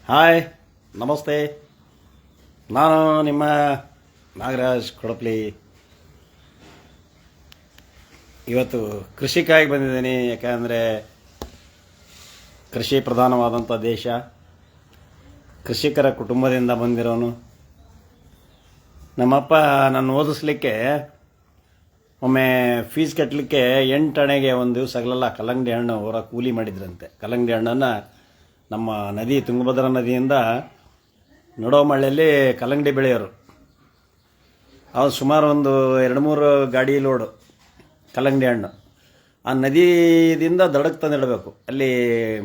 Hi, ನಮಸ್ತೆ. ನಾನು ನಿಮ್ಮ ನಾಗರಾಜ್ ಕೊಡಪ್ಲಿ. ಇವತ್ತು ಕೃಷಿಕಾಗಿ ಬಂದಿದ್ದೀನಿ. ಯಾಕಂದರೆ ಕೃಷಿ ಪ್ರಧಾನವಾದಂಥ ದೇಶ, ಕೃಷಿಕರ ಕುಟುಂಬದಿಂದ ಬಂದಿರೋನು. ನಮ್ಮಪ್ಪ ನಾನು ಓದಿಸ್ಲಿಕ್ಕೆ ಒಮ್ಮೆ ಫೀಸ್ ಕಟ್ಟಲಿಕ್ಕೆ 8 ಆಣೆಗೆ ಒಂದು ದಿವಸ ಹಗಲೆಲ್ಲ ಕಲ್ಲಂಗಡಿ ಹಣ್ಣು ಹೊರ ಕೂಲಿ ಮಾಡಿದ್ರಂತೆ. ಕಲ್ಲಂಗಡಿ ಹಣ್ಣನ್ನು ನಮ್ಮ ನದಿ, ತುಂಗಭದ್ರಾ ನದಿಯಿಂದ ನಡೋಮಳ್ಳಿಯಲ್ಲಿ ಕಲ್ಲಂಗಡಿ ಬೆಳೆಯೋರು. ಅದು ಸುಮಾರು ಒಂದು 2-3 ಗಾಡಿ ಲೋಡು ಕಲ್ಲಂಗಡಿ ಹಣ್ಣು ಆ ನದಿಯಿಂದ ದಡಕ್ಕೆ ತಂದಿಡಬೇಕು. ಅಲ್ಲಿ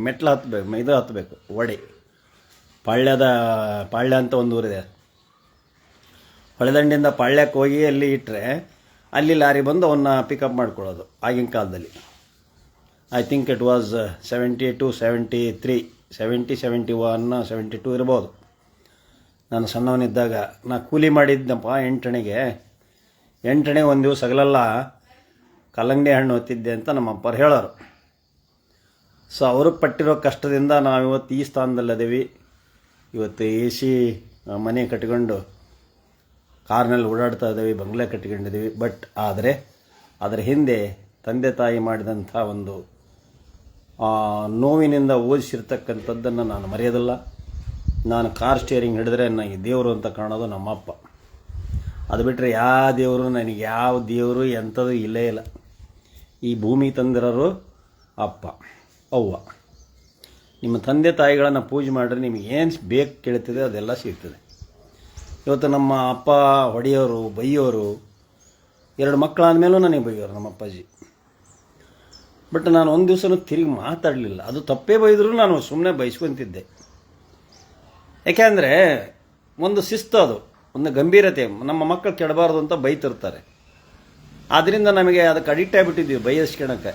ಮೆಟ್ಲು ಹತ್ತಬೇಕು, ಇದು ಹತ್ತಬೇಕು, ಒಡೆ ಪಾಳ್ಯ ಅಂತ ಒಂದು ಊರಿದೆ. ಹೊಳೆದಂಡಿಯಿಂದ ಪಾಳ್ಯಕ್ಕೆ ಹೋಗಿ ಅಲ್ಲಿ ಇಟ್ಟರೆ ಅಲ್ಲಿ ಲಾರಿ ಬಂದು ಅವನ್ನ ಪಿಕಪ್ ಮಾಡ್ಕೊಳ್ಳೋದು. ಆಗಿನ ಕಾಲದಲ್ಲಿ ಐ ಥಿಂಕ್ ಇಟ್ ವಾಸ್ 72, 73, 70, 71, 72 ಇರ್ಬೋದು. ನಾನು ಸಣ್ಣವನಿದ್ದಾಗ ನಾ ಕೂಲಿ ಮಾಡಿದ್ದಪ್ಪ 8 ಆಣೆಗೆ. 8 ಆಣೆಗೆ ಒಂದು ದಿವಸ ಹಗಲೆಲ್ಲ ಕಲ್ಲಂಗಡಿ ಹಣ್ಣು ಹೊತ್ತಿದ್ದೆ ಅಂತ ನಮ್ಮ ಅಪ್ಪರು ಹೇಳೋರು. ಸೊ ಅವ್ರಿಗೆ ಪಟ್ಟಿರೋ ಕಷ್ಟದಿಂದ ನಾವು ಇವತ್ತು ಈ ಸ್ಥಾನದಲ್ಲಿದ್ದೀವಿ. ಇವತ್ತು AC ಮನೆ ಕಟ್ಕೊಂಡು ಕಾರ್ನಲ್ಲಿ ಓಡಾಡ್ತಾ ಇದ್ದೀವಿ, ಬಂಗ್ಲೆ ಕಟ್ಕೊಂಡಿದ್ದೀವಿ. ಬಟ್ ಆದರೆ ಅದರ ಹಿಂದೆ ತಂದೆ ತಾಯಿ ಮಾಡಿದಂಥ ಒಂದು ನೋವಿನಿಂದ ಓದಿಸಿರ್ತಕ್ಕಂಥದ್ದನ್ನು ನಾನು ಮರೆಯೋದಿಲ್ಲ. ನಾನು ಕಾರ್ ಸ್ಟೇರಿಂಗ್ ಹಿಡಿದ್ರೆ ನನಗೆ ದೇವರು ಅಂತ ಕಾಣೋದು ನಮ್ಮಪ್ಪ. ಅದು ಬಿಟ್ಟರೆ ಯಾವ ದೇವರು, ನನಗೆ ಯಾವ ದೇವರು ಎಂಥದ್ದು ಇಲ್ಲೇ ಇಲ್ಲ. ಈ ಭೂಮಿ ತಂದಿರೋರು ಅಪ್ಪ ಅವ್ವ. ನಿಮ್ಮ ತಂದೆ ತಾಯಿಗಳನ್ನು ಪೂಜೆ ಮಾಡಿದ್ರೆ ನಿಮಗೆ ಏನು ಬೇಕು ಕೇಳ್ತಿದೆ ಅದೆಲ್ಲ ಸಿಗ್ತದೆ. ಇವತ್ತು ನಮ್ಮ ಅಪ್ಪ ಹೊಡೆಯೋರು, ಬೈಯೋರು. 2 ಮಕ್ಕಳಾದ್ಮೇಲೂ ನನಗೆ ಬೈಯೋರು ನಮ್ಮ ಅಪ್ಪಾಜಿ. ಬಟ್ ನಾನು ಒಂದು ದಿವಸನೂ ತಿರುಗಿ ಮಾತಾಡಲಿಲ್ಲ. ಅದು ತಪ್ಪೇ ಬೈದರೂ ನಾನು ಸುಮ್ಮನೆ ಬಯಸ್ಕೊತಿದ್ದೆ. ಯಾಕೆಂದರೆ ಒಂದು ಶಿಸ್ತು, ಅದು ಒಂದು ಗಂಭೀರತೆ. ನಮ್ಮ ಮಕ್ಕಳು ಕೆಡಬಾರ್ದು ಅಂತ ಬೈತಿರ್ತಾರೆ. ಆದ್ದರಿಂದ ನಮಗೆ ಅದಕ್ಕೆ ಅಡಿಕ್ಟ್ ಆಗಿಬಿಟ್ಟಿದ್ದೀವಿ ಬೈಸ್ಕೊಳಕ್ಕೆ.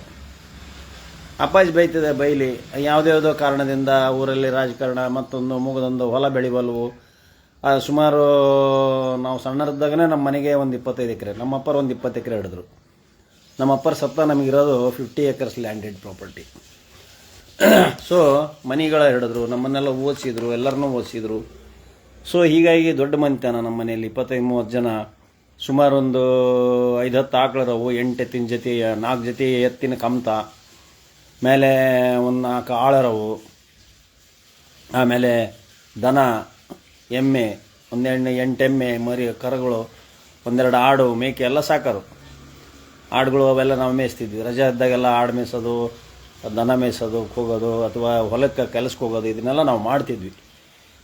ಅಪ್ಪಾಜಿ ಬೈತಿದೆ, ಬೈಲಿ. ಯಾವುದ್ಯಾವುದೋ ಕಾರಣದಿಂದ ಊರಲ್ಲಿ ರಾಜಕಾರಣ, ಮತ್ತೊಂದು ಮುಗದೊಂದು ಹೊಲ ಬೆಳಿಬಲ್ವು. ಸುಮಾರು ನಾವು ಸಣ್ಣರಿದ್ದಾಗನೇ ನಮ್ಮ ಮನೆಗೆ ಒಂದು 25 ಎಕರೆ, ನಮ್ಮ ಅಪ್ಪರು ಒಂದು 20 ಎಕರೆ ಹಿಡಿದ್ರು. ನಮ್ಮ ಅಪ್ಪರ ಸತ್ತ ನಮಗಿರೋದು 50 acres ಲ್ಯಾಂಡೆಡ್ ಪ್ರಾಪರ್ಟಿ. ಸೊ ಮನೆಗಳ ಹಿಡಿದ್ರು, ನಮ್ಮನ್ನೆಲ್ಲ ಓದಿಸಿದ್ರು, ಎಲ್ಲರನ್ನೂ ಓದಿಸಿದ್ರು. ಸೊ ಹೀಗಾಗಿ ದೊಡ್ಡ ಮನೆತನ ನಮ್ಮ ಮನೆಯಲ್ಲಿ 25-30 ಜನ. ಸುಮಾರು ಒಂದು 5-10 ಆಕಳರವು, 8 ಎತ್ತಿನ ಜೊತೆ, 4 ಜೊತೆ ಎತ್ತಿನ ಕಮ್ತ, ಮೇಲೆ ಒಂದು 4 ಆಳರವು, ಆಮೇಲೆ ದನ, ಎಮ್ಮೆ, 8 ಎಮ್ಮೆ ಮರಿ, ಕರುಗಳು, 12 ಆಡು, ಮೇಕೆ ಎಲ್ಲ ಸಾಕರು. ಆಡುಗಳು ಅವೆಲ್ಲ ನಾವು ಮೇಯಿಸ್ತಿದ್ವಿ. ರಜೆ ಇದ್ದಾಗೆಲ್ಲ ಆಡು ಮೇಯಿಸೋದು, ದನ ಮೇಯಿಸೋದು, ಹೋಗೋದು, ಅಥವಾ ಹೊಲಕ್ಕೆ ಕೆಲಸಕ್ಕೆ ಹೋಗೋದು, ಇದನ್ನೆಲ್ಲ ನಾವು ಮಾಡ್ತಿದ್ವಿ.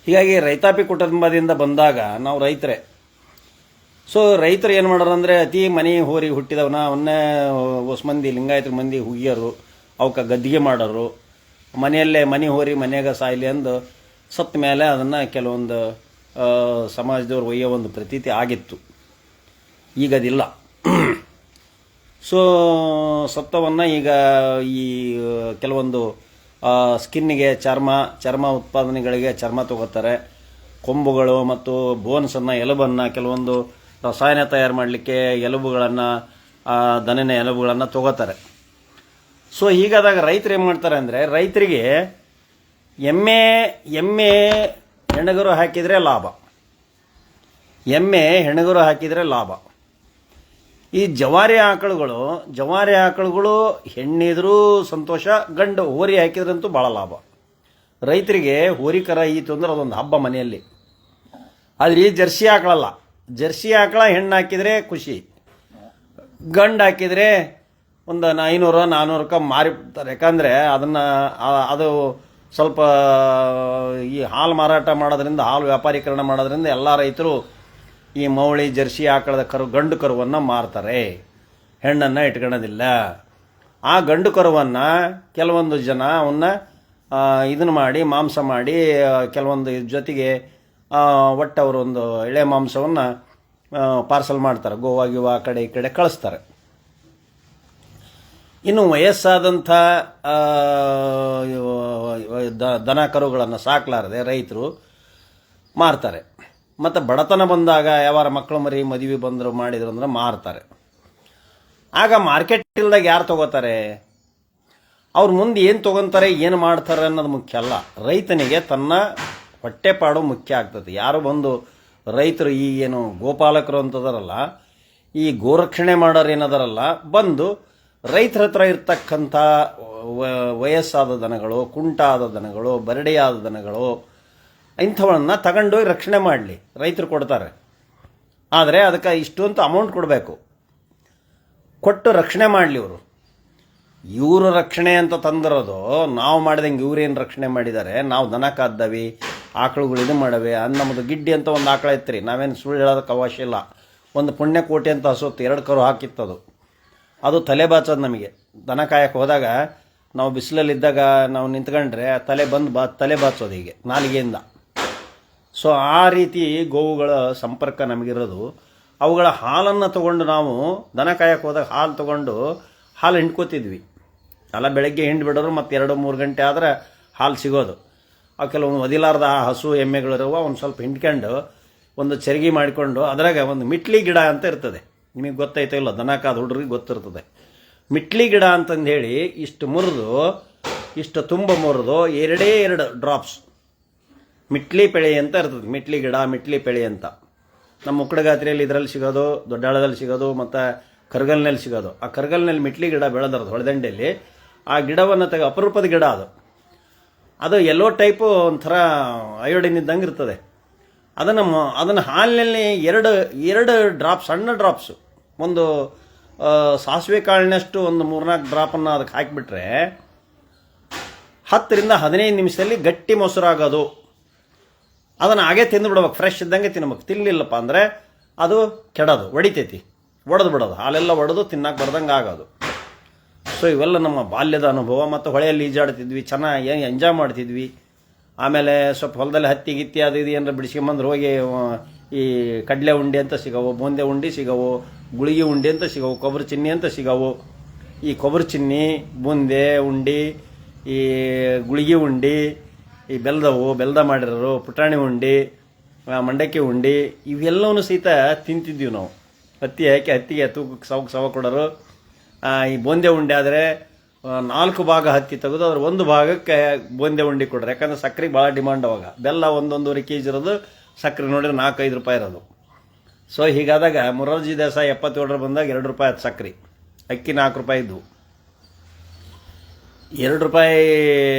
ಹೀಗಾಗಿ ರೈತಾಪಿ ಕುಟುಂಬದಿಂದ ಬಂದಾಗ ನಾವು ರೈತರೇ. ಸೊ ರೈತರು ಏನು ಮಾಡೋರಂದರೆ ಅತಿ ಮನೆ ಹೋರಿ ಹುಟ್ಟಿದವನ ಅವನ್ನೇ ಹೊಸ ಮಂದಿ, ಲಿಂಗಾಯತರ ಮಂದಿ ಹುಗಿಯೋರು, ಅವಕ್ಕೆ ಗದ್ದಿಗೆ ಮಾಡೋರು. ಮನೆಯಲ್ಲೇ ಮನೆ ಹೋರಿ ಮನೆಯಾಗ ಸಾಯ್ಲಿ ಅಂದು ಸತ್ತ ಮೇಲೆ ಅದನ್ನು ಕೆಲವೊಂದು ಸಮಾಜದವ್ರು ಒಯ್ಯೋ ಒಂದು ಪ್ರತೀತಿ ಆಗಿತ್ತು. ಈಗದಿಲ್ಲ. ಸೊ ಸತ್ತವನ್ನು ಈಗ ಈ ಕೆಲವೊಂದು ಸ್ಕಿನ್ನಿಗೆ, ಚರ್ಮ ಉತ್ಪಾದನೆಗಳಿಗೆ ಚರ್ಮ ತಗೋತಾರೆ. ಕೊಂಬುಗಳು ಮತ್ತು ಬೋನ್ಸನ್ನು, ಎಲುಬನ್ನು, ಕೆಲವೊಂದು ರಸಾಯನ ತಯಾರು ಮಾಡಲಿಕ್ಕೆ ಎಲುಬುಗಳನ್ನು, ದನಿನ ಎಲುಬುಗಳನ್ನು ತಗೋತಾರೆ. ಸೊ ಹೀಗಾದಾಗ ರೈತರು ಏನು ಮಾಡ್ತಾರೆ ಅಂದರೆ, ರೈತರಿಗೆ ಎಮ್ಮೆ ಹೆಣಗರು ಹಾಕಿದರೆ ಲಾಭ, ಎಮ್ಮೆ ಹೆಣಗರು ಹಾಕಿದರೆ ಲಾಭ. ಈ ಜವಾರಿ ಆಕಳುಗಳು ಹೆಣ್ಣಿದ್ರೂ ಸಂತೋಷ, ಗಂಡು ಹೋರಿ ಹಾಕಿದ್ರಂತೂ ಭಾಳ ಲಾಭ. ರೈತರಿಗೆ ಹೋರಿಕರ ಈತು ಅಂದ್ರೆ ಅದೊಂದು ಹಬ್ಬ ಮನೆಯಲ್ಲಿ. ಆದರೆ ಈ ಜರ್ಸಿ ಆಕಳಲ್ಲ. ಜರ್ಸಿ ಆಕಳ ಹೆಣ್ಣು ಹಾಕಿದರೆ ಖುಷಿ, ಗಂಡು ಹಾಕಿದರೆ ಒಂದು 500-400 ಮಾರಿಬಿಡ್ತಾರೆ. ಯಾಕಂದರೆ ಅದು ಸ್ವಲ್ಪ ಈ ಹಾಲು ಮಾರಾಟ ಮಾಡೋದ್ರಿಂದ, ಹಾಲು ವ್ಯಾಪಾರೀಕರಣ ಮಾಡೋದ್ರಿಂದ ಎಲ್ಲ ರೈತರು ಈ ಮೌಳಿ ಜರ್ಸಿ ಆಕಳದ ಗಂಡು ಕರುವನ್ನು ಮಾರ್ತಾರೆ, ಹೆಣ್ಣನ್ನು ಇಟ್ಕೊಳ್ಳೋದಿಲ್ಲ. ಆ ಗಂಡು ಕರುವನ್ನು ಕೆಲವೊಂದು ಜನ ಅವನ್ನ ಇದನ್ನು ಮಾಡಿ, ಮಾಂಸ ಮಾಡಿ, ಕೆಲವೊಂದು ಜೊತೆಗೆ ಒಟ್ಟು ಅವರು ಒಂದು ಎಳೆ ಮಾಂಸವನ್ನು ಪಾರ್ಸಲ್ ಮಾಡ್ತಾರೆ, ಗೋವಾ ಗಿವಾ ಆ ಕಡೆ ಈ ಕಡೆ ಕಳಿಸ್ತಾರೆ. ಇನ್ನು ವಯಸ್ಸಾದಂಥ ದನ ಕರುಗಳನ್ನು ಸಾಕಲಾರದೆ ರೈತರು ಮಾರ್ತಾರೆ. ಮತ್ತು ಬಡತನ ಬಂದಾಗ ಯಾವಾರ ಮಕ್ಕಳು ಮರಿ ಮದುವೆ ಬಂದರು ಮಾಡಿದ್ರು ಅಂದ್ರೆ ಮಾರ್ತಾರೆ. ಆಗ ಮಾರ್ಕೆಟ್ ಇಲ್ದಾಗ ಯಾರು ತಗೋತಾರೆ? ಅವ್ರು ಮುಂದೆ ಏನು ತೊಗೊತಾರೆ, ಏನು ಮಾಡ್ತಾರೆ ಅನ್ನೋದು ಮುಖ್ಯ ಅಲ್ಲ. ರೈತನಿಗೆ ತನ್ನ ಹೊಟ್ಟೆಪಾಡು ಮುಖ್ಯ ಆಗ್ತದೆ. ಯಾರು ಬಂದು ರೈತರು ಈ ಏನು ಗೋಪಾಲಕರು ಅಂತದಾರಲ್ಲ, ಈ ಗೋರಕ್ಷಣೆ ಮಾಡೋರು ಏನದಾರಲ್ಲ, ಬಂದು ರೈತರ ಹತ್ರ ಇರ್ತಕ್ಕಂಥ ವಯಸ್ಸಾದ ದನಗಳು, ಕುಂಟಾದ ದನಗಳು, ಬರಡೆಯಾದ ದನಗಳು ಇಂಥವನ್ನ ತಗೊಂಡು ರಕ್ಷಣೆ ಮಾಡಲಿ, ರೈತರು ಕೊಡ್ತಾರೆ. ಆದರೆ ಅದಕ್ಕೆ ಇಷ್ಟು ಅಂತ ಅಮೌಂಟ್ ಕೊಡಬೇಕು, ಕೊಟ್ಟು ರಕ್ಷಣೆ ಮಾಡಲಿ. ಇವರು ರಕ್ಷಣೆ ಅಂತ ತಂದಿರೋದು ನಾವು ಮಾಡಿದಂಗೆ ಇವ್ರೇನು ರಕ್ಷಣೆ ಮಾಡಿದ್ದಾರೆ. ನಾವು ದನ ಕಾದ್ದವಿ, ಆಕಳುಗಳು ಇದು ಮಾಡವೆ. ನಮ್ಮದು ಗಿಡ್ಡಿ ಅಂತ ಒಂದು ಆಕಳ ಇತ್ತು, ನಾವೇನು ಸುಳ್ಳು ಹೇಳೋದಕ್ಕೆ ಅವಶ್ಯ ಇಲ್ಲ. ಒಂದು ಪುಣ್ಯಕೋಟಿ ಅಂತ ಹಸುತ್ತು, 2 ಕರು ಹಾಕಿತ್ತದು. ಅದು ತಲೆ ಬಾಚೋದು ನಮಗೆ. ದನ ಕಾಯಕ್ಕೆ ಹೋದಾಗ ನಾವು ಬಿಸಿಲಲ್ಲಿದ್ದಾಗ ನಾವು ನಿಂತ್ಕೊಂಡ್ರೆ ತಲೆ ಬಾಚೋದು ಹೀಗೆ ನಾಲಿಗೆಯಿಂದ. ಸೊ ಆ ರೀತಿ ಗೋವುಗಳ ಸಂಪರ್ಕ ನಮಗಿರೋದು. ಅವುಗಳ ಹಾಲನ್ನು ತೊಗೊಂಡು ನಾವು ದನ ಕಾಯಕ್ಕೆ ಹೋದಾಗ ಹಾಲು ತೊಗೊಂಡು ಹಾಲು ಹಿಂಡ್ಕೋತಿದ್ವಿ. ಅಲ್ಲ, ಬೆಳಗ್ಗೆ ಹಿಂಡ್ಬಿಡೋರು, ಮತ್ತು 2-3 ಗಂಟೆ ಆದರೆ ಹಾಲು ಸಿಗೋದು. ಅವು ಕೆಲವೊಂದು ಒದಿಲಾರ್ದ ಹಸು ಎಮ್ಮೆಗಳಿರುವ ಒಂದು ಸ್ವಲ್ಪ ಹಿಂಡ್ಕೊಂಡು ಒಂದು ಚರಿಗೆ ಮಾಡಿಕೊಂಡು ಅದ್ರಾಗ ಒಂದು ಮಿಟ್ಲಿ ಗಿಡ ಅಂತ ಇರ್ತದೆ. ನಿಮಗೆ ಗೊತ್ತೈತೋ ಇಲ್ಲ, ದನ ಕಾದ ಹುಡುಗರಿಗೆ ಗೊತ್ತಿರ್ತದೆ. ಮಿಟ್ಲಿ ಗಿಡ ಅಂತಂದು ಹೇಳಿ ಇಷ್ಟು ಮುರಿದು, ಇಷ್ಟು ತುಂಬ ಮುರಿದು 2 ಡ್ರಾಪ್ಸ್ ಮಿಟ್ಲಿ ಪೆಳೆ ಅಂತ ಇರ್ತದೆ. ಮಿಟ್ಲಿ ಗಿಡ, ಮಿಟ್ಲಿ ಪೆಳೆ ಅಂತ ನಮ್ಮ ಉಕ್ಕಡಗಾತ್ರಿಯಲ್ಲಿ ಇದರಲ್ಲಿ ಸಿಗೋದು, ದೊಡ್ಡಾಳದಲ್ಲಿ ಸಿಗೋದು, ಮತ್ತು ಕರ್ಗಲ್ನಲ್ಲಿ ಸಿಗೋದು. ಆ ಕರ್ಗಲ್ನಲ್ಲಿ ಮಿಟ್ಲಿ ಗಿಡ ಬೆಳೆದಿರೋದು ಹೊಳೆದಂಡೆಯಲ್ಲಿ. ಆ ಗಿಡವನ್ನು ಅಪರೂಪದ ಗಿಡ ಅದು ಎಲ್ಲೋ ಟೈಪು ಒಂಥರ ಅಯೋಡಿನ್ ಇದ್ದಂಗೆ ಇರ್ತದೆ. ಅದನ್ನು ಹಾಲಿನಲ್ಲಿ 2 ಡ್ರಾಪ್ಸ್, ಸಣ್ಣ ಡ್ರಾಪ್ಸು, ಒಂದು ಸಾಸಿವೆ ಕಾಳಿನಷ್ಟು ಒಂದು 3-4 ಡ್ರಾಪನ್ನು ಅದಕ್ಕೆ ಹಾಕಿಬಿಟ್ರೆ 10 ರಿಂದ 15 ನಿಮಿಷದಲ್ಲಿ ಗಟ್ಟಿ ಮೊಸರಾಗೋದು. ಅದನ್ನು ಹಾಗೆ ತಿಂದು ಬಿಡ್ಬೇಕು, ಫ್ರೆಶ್ ಇದ್ದಂಗೆ ತಿನ್ಬೇಕು. ತಿನ್ನಲಿಲ್ಲಪ್ಪ ಅಂದರೆ ಅದು ಕೆಡೋದು, ಒಡಿತೈತಿ, ಒಡೆದು ಬಿಡೋದು, ಹಾಲೆಲ್ಲ ಒಡೆದು ತಿನ್ನಕ್ಕೆ ಬರ್ದಂಗೆ ಆಗೋದು. ಸೊ ಇವೆಲ್ಲ ನಮ್ಮ ಬಾಲ್ಯದ ಅನುಭವ. ಮತ್ತು ಹೊಳೆಯಲ್ಲಿ ಈಜಾಡ್ತಿದ್ವಿ, ಚೆನ್ನಾಗಿ ಎಂಜಾಯ್ ಮಾಡ್ತಿದ್ವಿ. ಆಮೇಲೆ ಸ್ವಲ್ಪ ಹೊಲದಲ್ಲಿ ಹತ್ತಿ ಗಿತ್ತಿ ಅದು ಇದು ಏನಾರ ಬಿಡಿಸ್ಕೊಂಬಂದ್ರೆ ಹೋಗಿ ಈ ಕಡಲೆ ಉಂಡೆ ಅಂತ ಸಿಗವು, ಬೂಂದೆ ಉಂಡೆ ಸಿಗವು, ಗುಳಿಗೆ ಉಂಡೆ ಅಂತ ಸಿಗವು, ಕೊಬ್ಬರಿ ಚಿನ್ನಿ ಅಂತ ಸಿಗವು. ಈ ಕೊಬ್ಬರಿ ಚಿನ್ನಿ, ಬೂಂದೆ ಉಂಡೆ, ಈ ಗುಳಿಗೆ ಉಂಡೆ, ಈ ಬೆಲ್ದ ಮಾಡಿರೋರು, ಪುಟಾಣಿ ಉಂಡೆ, ಮಂಡಕ್ಕಿ ಉಂಡೆ, ಇವೆಲ್ಲವೂ ಸಹಿತ ತಿಂತಿದ್ವಿ ನಾವು. ಹತ್ತಿ ಹಾಕಿ ಹತ್ತಿಗೆ ತೂಕಕ್ಕೆ ಸವ ಕೊಡೋರು. ಈ ಬೂಂದೆ ಉಂಡೆ ಆದರೆ 4 ಭಾಗ ಹತ್ತಿ ತೆಗೆದು ಅದ್ರ 1 ಭಾಗಕ್ಕೆ ಬೂಂದೆ ಉಂಡೆ ಕೊಡ್ರಿ. ಯಾಕಂದ್ರೆ ಸಕ್ಕರೆಗೆ ಭಾಳ ಡಿಮಾಂಡ್ ಅವಾಗ. ಬೆಲ್ಲ 1-1.5 kg ಇರೋದು, ಸಕ್ಕರೆ ನೋಡಿದ್ರೆ 4-5 ರೂಪಾಯಿ ಇರೋದು. ಸೊ ಹೀಗಾದಾಗ ಮೊರಾರ್ಜಿ ದೇಸಾಯಿ 77 ಬಂದಾಗ 2 ರೂಪಾಯಿ ಆಯ್ತು ಸಕ್ಕರೆ. ಅಕ್ಕಿ 4 ರೂಪಾಯಿ ಇದ್ವು. 2 ರೂಪಾಯಿ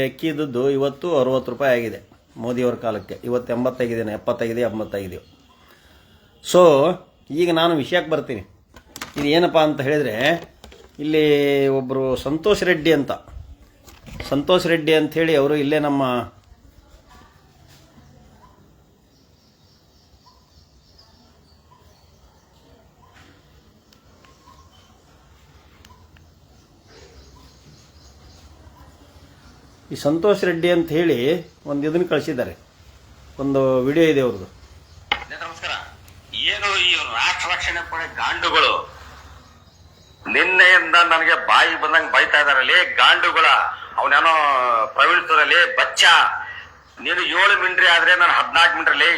ಅಕ್ಕಿ ಇದ್ದದ್ದು ಇವತ್ತು 60 ರೂಪಾಯಿ ಆಗಿದೆ ಮೋದಿಯವ್ರ ಕಾಲಕ್ಕೆ. ಇವತ್ತು 80 ಆಗಿದ್ದೇನೆ, 75, 85. ಸೊ ಈಗ ನಾನು ವಿಷಯಕ್ಕೆ ಬರ್ತೀನಿ. ಇದು ಏನಪ್ಪ ಅಂತ ಹೇಳಿದರೆ, ಇಲ್ಲಿ ಒಬ್ಬರು ಸಂತೋಷ್ ರೆಡ್ಡಿ ಅಂಥೇಳಿ ಅವರು ಇಲ್ಲೇ ನಮ್ಮ ಈ ಸಂತೋಷ್ ರೆಡ್ಡಿ ಅಂತ ಹೇಳಿ ಒಂದು ಇದನ್ನು ಕಳಿಸಿದ್ದಾರೆ, ಒಂದು ವಿಡಿಯೋ ಇದೆ ಅವ್ರದ್ದು. ನಮಸ್ಕಾರ. ಏನು ಈ ರಾಷ್ಟ್ರ ರಕ್ಷಣೆ ಪಡೆ ಗಾಂಡುಗಳು ನಿನ್ನೆಯಿಂದ ನನಗೆ ಬಾಯಿ ಬಂದಂಗೆ ಬೈತಾ ಇದಾರಲ್ಲಿ. ಗಾಂಡುಗಳ ಅವನೇನೋ ಪ್ರವೀಣಿತರಲ್ಲಿ ಬಚ್ಚ, ನೀನು 7 ಮಿಂಟ್ರಿ ಆದ್ರೆ ನಾನು 14 ಮಿಂಟ್ರಲ್ಲಿ.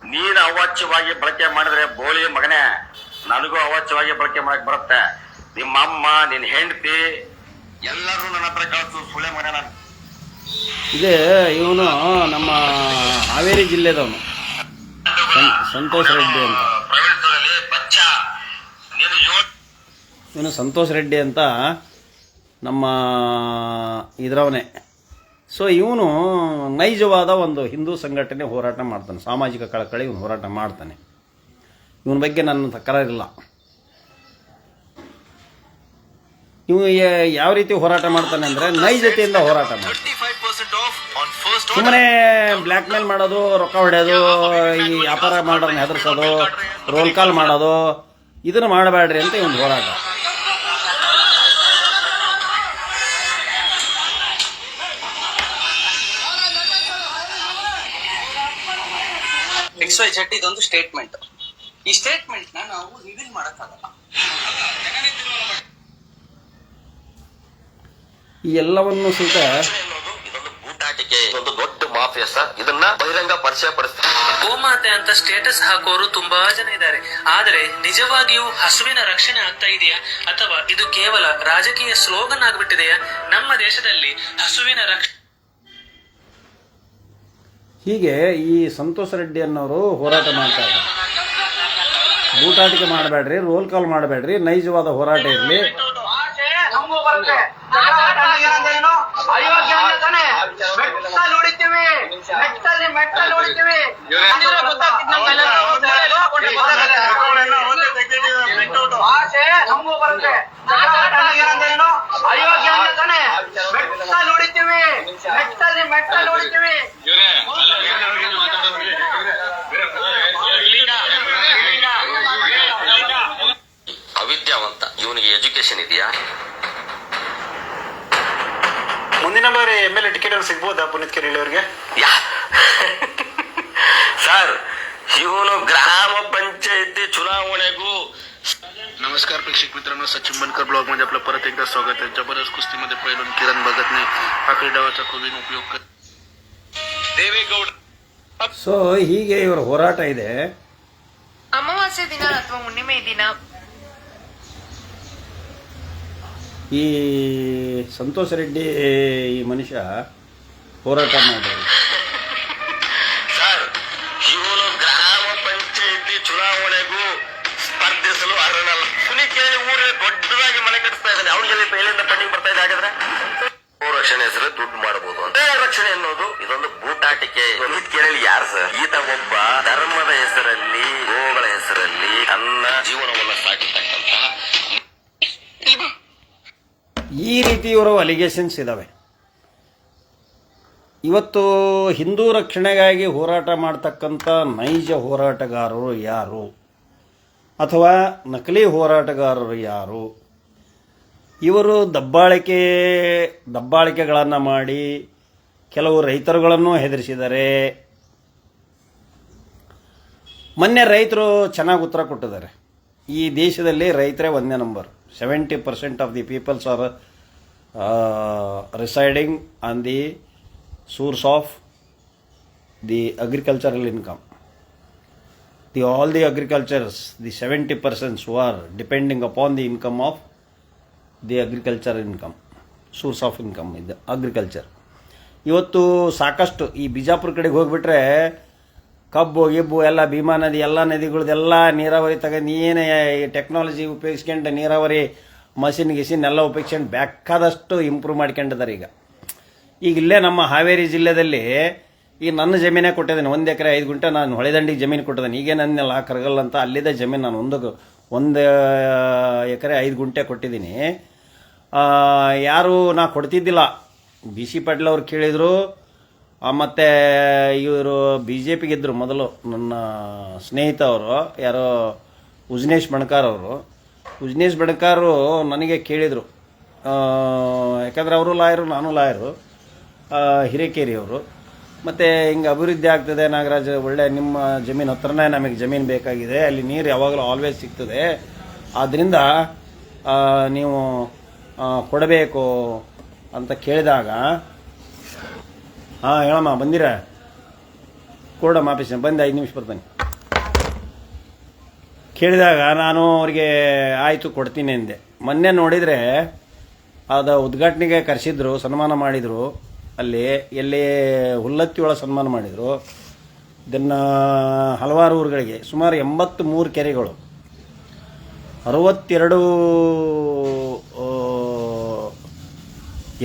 ನೀನು ಅವಾಚ್ಯವಾಗಿ ಬಳಕೆ ಮಾಡಿದ್ರೆ ಬೋಳಿ ಮಗನೇ, ನನಗೂ ಅವಾಚ್ಯವಾಗಿ ಬಳಕೆ ಮಾಡಕ್ ಬರುತ್ತೆ. ನಿಮ್ಮ ಅಮ್ಮ, ನಿನ್ನ ಹೆಂಡತಿ ಎಲ್ಲರೂ ನನ್ನ ಹತ್ರ ಕಳಿಸು, ಸುಳ್ಳೆ ಮಗನೇ ನಾನು. ಇದೇ ಇವನು ನಮ್ಮ ಹಾವೇರಿ ಜಿಲ್ಲೆದವನು ಸಂತೋಷ್ ರೆಡ್ಡಿ ಅಂತ. ಪ್ರವೀಣಿತರಲ್ಲಿ ಬಚ್ಚ, ನೀನು ಇವನು ಸಂತೋಷ್ ರೆಡ್ಡಿ ಅಂತ ನಮ್ಮ ಇದರವನೇ. ಸೊ ಇವನು ನೈಜವಾದ ಒಂದು ಹಿಂದೂ ಸಂಘಟನೆ ಹೋರಾಟ ಮಾಡ್ತಾನೆ, ಸಾಮಾಜಿಕ ಕಳಕಳಿ ಇವನು ಹೋರಾಟ ಮಾಡ್ತಾನೆ. ಇವನ ಬಗ್ಗೆ ನನ್ನ ತಕರಾರಿಲ್ಲ. ಇವು ಯಾವ ರೀತಿ ಹೋರಾಟ ಮಾಡ್ತಾನೆ ಅಂದರೆ ನೈಜತೆಯಿಂದ ಹೋರಾಟ ಮಾಡ್ತಾನೆ. ಸುಮ್ಮನೆ ಬ್ಲ್ಯಾಕ್ ಮೇಲ್ ಮಾಡೋದು, ರೊಕ್ಕ ಹೊಡೆಯೋದು, ಈ ವ್ಯಾಪಾರ ಮಾಡೋದನ್ನ ಹೆದರ್ಸೋದು, ರೋಲ್ ಕಾಲ್ ಮಾಡೋದು, ಇದನ್ನು ಮಾಡಬೇಡ್ರಿ ಅಂತ ಇವನು ಹೋರಾಟ. XYZ ಇದೊಂದು ಸ್ಟೇಟ್ಮೆಂಟ್. ಈ ಸ್ಟೇಟ್ಮೆಂಟ್ ನಾವು ರಿವೀಲ್ ಮಾಡಕ್ಕಾಗಲ್ಲ. ಈ ಎಲ್ಲವನ್ನು ಸಹಿತ ಇದೊಂದು ಬೂಟಾಟಿಕೆ, ಇದೊಂದು ದೊಡ್ಡ ಮಾಫಿಯಾ ಸರ್. ಇದನ್ನ ಬಹಿರಂಗ ಪರಿಚಯ ಪಡಿಸ್ತಾರೆ. ಗೋಮಾತೆ ಅಂತ ಸ್ಟೇಟಸ್ ಹಾಕೋರು ತುಂಬಾ ಜನ ಇದ್ದಾರೆ. ಆದರೆ ನಿಜವಾಗಿಯೂ ಹಸುವಿನ ರಕ್ಷಣೆ ಆಗ್ತಾ ಇದೆಯಾ, ಅಥವಾ ಇದು ಕೇವಲ ರಾಜಕೀಯ ಸ್ಲೋಗನ್ ಆಗ್ಬಿಟ್ಟಿದೆಯಾ? ನಮ್ಮ ದೇಶದಲ್ಲಿ ಹಸುವಿನ ಹೀಗೆ ಈ ಸಂತೋಷ್ ರೆಡ್ಡಿ ಅನ್ನೋರು ಹೋರಾಟ ಮಾಡ್ತಾ ಇದ್ದಾರೆ. ಬೂಟಾಟಿಕೆ ಮಾಡಬೇಡ್ರಿ, ರೋಲ್ ಕಾಲ್ ಮಾಡಬೇಡ್ರಿ, ನೈಜವಾದ ಹೋರಾಟ ಇರಲಿ. ಅವಿದ್ಯಾವಂತ, ಇವನಿಗೆ ಎಜುಕೇಶನ್ ಇದೆಯಾ? ಮುಂದಿನ ಬಾರಿ MLA ಟಿಕೆಟ್ ಸಿಗ್ಬೋದಾ ಪುನೀತ್ ಕೆರೆಳ್ಳಿ ಅವರಿಗೆ? ಸರ್, ಇವನು ಗ್ರಾಮ ಪಂಚಾಯತಿ चुनावणेಗೂ. नमस्कार प्रेक्षक मित्रांनो, सचिन बनकर ब्लॉग मध्ये आपलं परत एकदा स्वागत आहे. जबरदस्त कुस्तीमध्ये पैलवान किरण भगतने आखरी डावाचा खूबीन उपयोग केला. ದೇವೇಗೌಡ. ಸೊ ಹೀಗೆ ಇವರ ಹೋರಾಟ ಇದೆ. ಅಮಾವಾಸ್ಯೆ ದಿನ ಅಥವಾ ಹುಣ್ಣಿಮೆ ದಿನ ಈ ಸಂತೋಷ್ ರೆಡ್ಡಿ ಈ ಮನುಷ್ಯ ಹೋರಾಟ ಮಾಡಿದ್ದಾರೆ. ಸರ್, ಇವನು ಗ್ರಾಮ ಪಂಚಾಯತಿ ಚುನಾವಣೆಗೂ ಸ್ಪರ್ಧಿಸಲು ಅರ್ಹನಲ್ಲ. ಪುನಿಕೇರಿ ಊರಲ್ಲಿ ದೊಡ್ಡದಾಗಿ ಮನೆ ಕಟ್ಟಿಸ್ತಾ ಇದ್ದಾನೆ. ಅವನಿಗೆ ಎಲ್ಲಿಂದ ಫಂಡಿಂಗ್ ಬರ್ತಾ ಇದೆ? ಹಾಗಾದ್ರೆ ರಕ್ಷಣೆ ಹೆಸರು ದುಡ್ಡು ಮಾಡಬಹುದು ಅಂತ. ರಕ್ಷಣೆ ಅನ್ನೋದು ಇದೊಂದು ಬೂಟಾಟಿಕೆ. ಪುನೀತ್ ಕೆರೆಳ್ಳಿ ಯಾರು ಸರ್? ಈತ ಒಬ್ಬ ಧರ್ಮದ ಹೆಸರಲ್ಲಿ, ಗೋಗಳ ಹೆಸರಲ್ಲಿ ತನ್ನ ಜೀವನವನ್ನು ಸಾಗಿರ್ತಕ್ಕಂಥ. ಈ ರೀತಿ ಇವರು ಅಲಿಗೇಷನ್ಸ್ ಇದ್ದಾವೆ. ಇವತ್ತು ಹಿಂದೂ ರಕ್ಷಣೆಗಾಗಿ ಹೋರಾಟ ಮಾಡ್ತಕ್ಕಂಥ ನೈಜ ಹೋರಾಟಗಾರರು ಯಾರು ಅಥವಾ ನಕಲಿ ಹೋರಾಟಗಾರರು ಯಾರು? ಇವರು ದಬ್ಬಾಳಿಕೆಗಳನ್ನು ಮಾಡಿ ಕೆಲವು ರೈತರುಗಳನ್ನು ಹೆದರಿಸಿದ್ದಾರೆ. ಮೊನ್ನೆ ರೈತರು ಚೆನ್ನಾಗಿ ಉತ್ತರ ಕೊಟ್ಟಿದ್ದಾರೆ. ಈ ದೇಶದಲ್ಲಿ ರೈತರೇ ಒಂದೇ number. 70% of the peoples are residing on the source of the agricultural income. All the agricultures, the 70% who are depending upon the income of the agriculture income, source of income is the agriculture. ಇವತ್ತು ಸಾಕಷ್ಟು ಈ ಬಿಜಾಪುರ ಕಡೆಗೆ ಹೋಗ್ಬಿಟ್ರೆ ಕಬ್ಬು ಗಿಬ್ಬು ಎಲ್ಲ ಭೀಮಾ ನದಿ ಎಲ್ಲ ನದಿಗಳದೆಲ್ಲ ನೀರಾವರಿ ತಗೊಂಡು ಏನೇ ಟೆಕ್ನಾಲಜಿ ಉಪಯೋಗಿಸ್ಕೊಂಡು ನೀರಾವರಿ ಮಷಿನ್ ಗಿಸಿನ್ ಎಲ್ಲ ಉಪಯೋಗಿಸ್ಕೊಂಡು ಬೇಕಾದಷ್ಟು ಇಂಪ್ರೂವ್ ಮಾಡ್ಕೊಂಡಿದ್ದಾರೆ. ಈಗ ಇಲ್ಲೇ ನಮ್ಮ ಹಾವೇರಿ ಜಿಲ್ಲೆಯಲ್ಲಿ ಈಗ ನನ್ನ ಜಮೀನೇ ಕೊಟ್ಟಿದ್ದೀನಿ. 1 ಎಕರೆ 5 ಗುಂಟೆ ನಾನು ಹೊಳೆದಂಡಿಗೆ ಜಮೀನು ಕೊಟ್ಟಿದ್ದೀನಿ. ಈಗ ನನ್ನೆಲ್ಲ ಕರಗಲ್ಲ ಅಂತ ಅಲ್ಲಿದ್ದ ಜಮೀನು ನಾನು 1 ಎಕರೆ 5 ಗುಂಟೆ ಕೊಟ್ಟಿದ್ದೀನಿ. ಯಾರು ನಾ ಕೊಡ್ತಿದ್ದಿಲ್ಲ. BC ಪಾಟೀಲ್ ಅವ್ರು ಕೇಳಿದರು. ಮತ್ತು ಇವರು BJP ಗೆದ್ದರು ಮೊದಲು. ನನ್ನ ಸ್ನೇಹಿತ ಅವರು ಯಾರೋ ಉಜ್ನೇಶ್ ಬಣಕಾರ್ ಅವರು. ಉಜ್ನೇಶ್ ಬಣಕಾರು ನನಗೆ ಕೇಳಿದರು. ಯಾಕಂದರೆ ಅವರು ಲಾಯರು, ನಾನು ಲಾಯರು. ಹಿರೇಕೇರಿ ಅವರು. ಮತ್ತು ಹಿಂಗೆ ಅಭಿವೃದ್ಧಿ ಆಗ್ತದೆ ನಾಗರಾಜ್, ಒಳ್ಳೆ ನಿಮ್ಮ ಜಮೀನು ಹತ್ರನೇ ನಮಗೆ ಜಮೀನು ಬೇಕಾಗಿದೆ, ಅಲ್ಲಿ ನೀರು ಯಾವಾಗಲೂ ಆಲ್ವೇಸ್ ಸಿಗ್ತದೆ, ಆದ್ದರಿಂದ ನೀವು ಕೊಡಬೇಕು ಅಂತ ಕೇಳಿದಾಗ, ಹಾಂ ಹೇಳಮ್ಮ ಬಂದಿರ ಕೊಡಮ್ಮ ಆಫೀಸ್ ಬಂದೆ 5 ನಿಮಿಷ ಬರ್ತಾನೆ ಕೇಳಿದಾಗ ನಾನು ಅವ್ರಿಗೆ ಆಯಿತು ಕೊಡ್ತೀನಿ ಅಂದೆ. ಮೊನ್ನೆ ನೋಡಿದರೆ ಅದು ಉದ್ಘಾಟನೆಗೆ ಕರೆಸಿದ್ರು, ಸನ್ಮಾನ ಮಾಡಿದರು. ಅಲ್ಲಿ ಎಲ್ಲಿ ಹುಲ್ಲತ್ತಿ ಒಳಗೆ ಸನ್ಮಾನ ಮಾಡಿದರು. ಇದನ್ನು ಹಲವಾರು ಊರುಗಳಿಗೆ ಸುಮಾರು 83 ಕೆರೆಗಳು,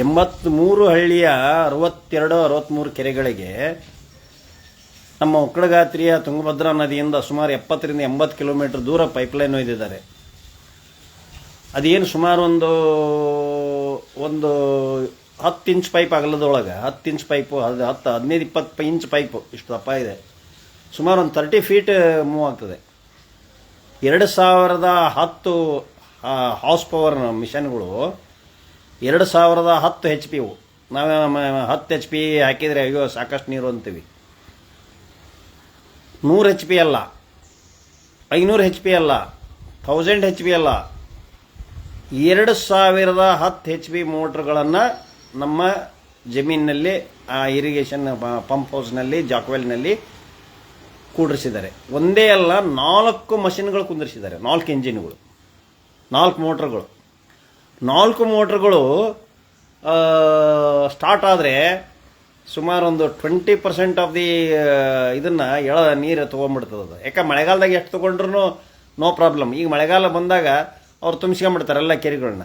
83 ಹಳ್ಳಿಯ 63 ಕೆರೆಗಳಿಗೆ ನಮ್ಮ ಉಕ್ಕಡಗಾತ್ರಿಯ ತುಂಗಭದ್ರಾ ನದಿಯಿಂದ ಸುಮಾರು 70ರಿಂದ 80 ಕಿಲೋಮೀಟರ್ ದೂರ ಪೈಪ್ಲೈನ್ ಒಯ್ದಿದ್ದಾರೆ. ಅದೇನು ಸುಮಾರು ಒಂದು 10 ಇಂಚ್ ಪೈಪ್ ಅಗಲದೊಳಗೆ 10 ಇಂಚ್ ಪೈಪು, 15-20 ಇಂಚ್ ಪೈಪು ಇಷ್ಟು ದಪ್ಪ ಇದೆ. ಸುಮಾರು ಒಂದು 30 ಫೀಟ್ ಮೂವ್ ಆಗ್ತದೆ. 2010 ಹಾರ್ಸ್ ಪವರ್ ಮಿಷನ್ಗಳು, 2010 HP. ನಾವು 10 HP ಹಾಕಿದರೆ ಅಯ್ಯೋ ಸಾಕಷ್ಟು ನೀರು ಅಂತೀವಿ. 100 HP ಅಲ್ಲ, 500 HP ಅಲ್ಲ, 1000 HP ಅಲ್ಲ, 2010 HP ಮೋಟ್ರ್ಗಳನ್ನು ನಮ್ಮ ಜಮೀನಿನಲ್ಲಿ ಇರಿಗೇಷನ್ ಪಂಪ್ ಹೌಸ್ನಲ್ಲಿ ಜಾಕ್ವೆಲ್ನಲ್ಲಿ ಕೂಡಿಸಿದ್ದಾರೆ. ಒಂದೇ ಅಲ್ಲ, 4 ಮಷಿನ್ಗಳು ಕುಂದಿರಿಸಿದ್ದಾರೆ, 4 ಇಂಜಿನ್ಗಳು, 4 ಮೋಟ್ರ್ಗಳು. 4 ಮೋಟ್ರ್ಗಳು ಸ್ಟಾರ್ಟ್ ಆದರೆ ಸುಮಾರು ಒಂದು 20% ಆಫ್ ದಿ ಇದನ್ನು ನೀರು ತೊಗೊಂಡ್ಬಿಡ್ತದೆ ಅದು. ಯಾಕೆ ಮಳೆಗಾಲದಾಗ ಎಷ್ಟು ತೊಗೊಂಡ್ರು ನೋ ಪ್ರಾಬ್ಲಮ್. ಈಗ ಮಳೆಗಾಲ ಬಂದಾಗ ಅವ್ರು ತುಂಬಿಸ್ಕೊಂಬಿಡ್ತಾರೆ ಎಲ್ಲ ಕೆರೆಗಳನ್ನ.